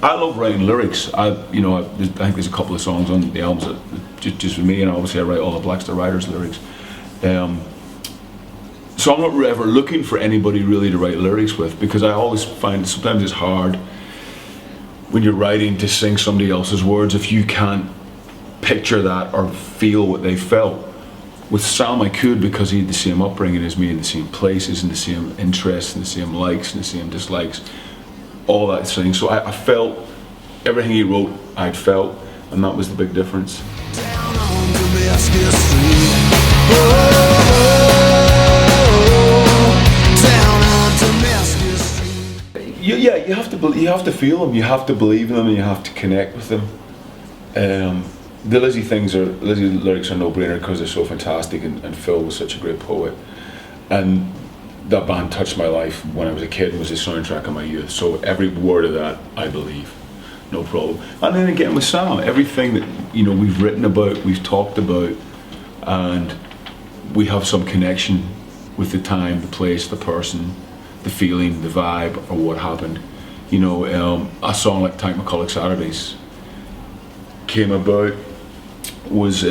I love writing lyrics. I think there's a couple of songs on the albums that just for me, and obviously I write all the Blackstar Riders lyrics. So I'm not ever looking for anybody really to write lyrics with, because I always find sometimes it's hard when you're writing to sing somebody else's words if you can't picture that or feel what they felt. With Sam I could, because he had the same upbringing as me, in the same places, and the same interests, and the same likes, and the same dislikes, all that thing. So I felt everything he wrote, I'd felt, and that was the big difference. Down on Damascus Street. Down on Damascus Street. Yeah, you have to feel them, you have to believe in them, and you have to connect with them. The Lizzie lyrics are no-brainer because they're so fantastic, and Phil was such a great poet. And that band touched my life when I was a kid and was the soundtrack of my youth. So every word of that, I believe, no problem. And then again with Sam, everything that we've written about, we've talked about, and we have some connection with the time, the place, the person, the feeling, the vibe, or what happened. A song like Tank McCulloch Saturdays came about was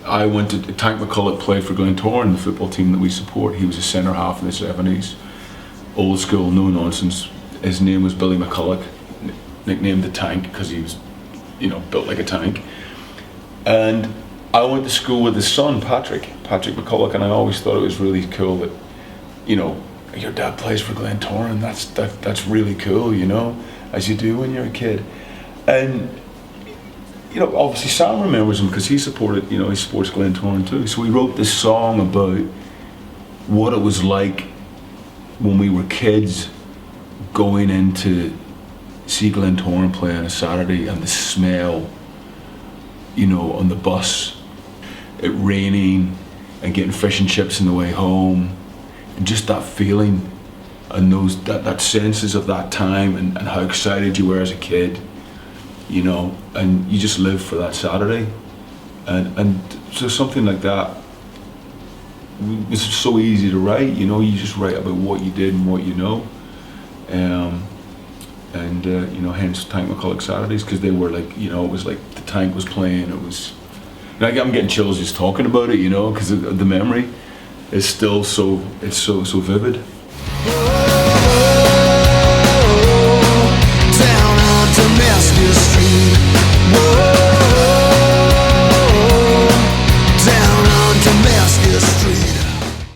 I went to Tank McCulloch played for Glentoran, the football team that we support. He was a centre half in the 70s, old school, no nonsense. His name was Billy McCulloch, nicknamed the Tank because he was, built like a tank. And I went to school with his son, Patrick McCulloch, and I always thought it was really cool that, your dad plays for Glentoran. That's really cool, as you do when you're a kid. And obviously Sam remembers him because he supported, he supports Glentoran too. So we wrote this song about what it was like when we were kids going in to see Glentoran play on a Saturday, and the smell, on the bus, it raining, and getting fish and chips on the way home, and just that feeling, and that senses of that time, and how excited you were as a kid. And you just live for that Saturday, and so something like that was so easy to write. You just write about what you did and what hence Tank McCulloch Saturdays, because they were like, it was like the Tank was playing. It was like, I'm getting chills just talking about it, because the memory is still so vivid. Down on Damascus Street.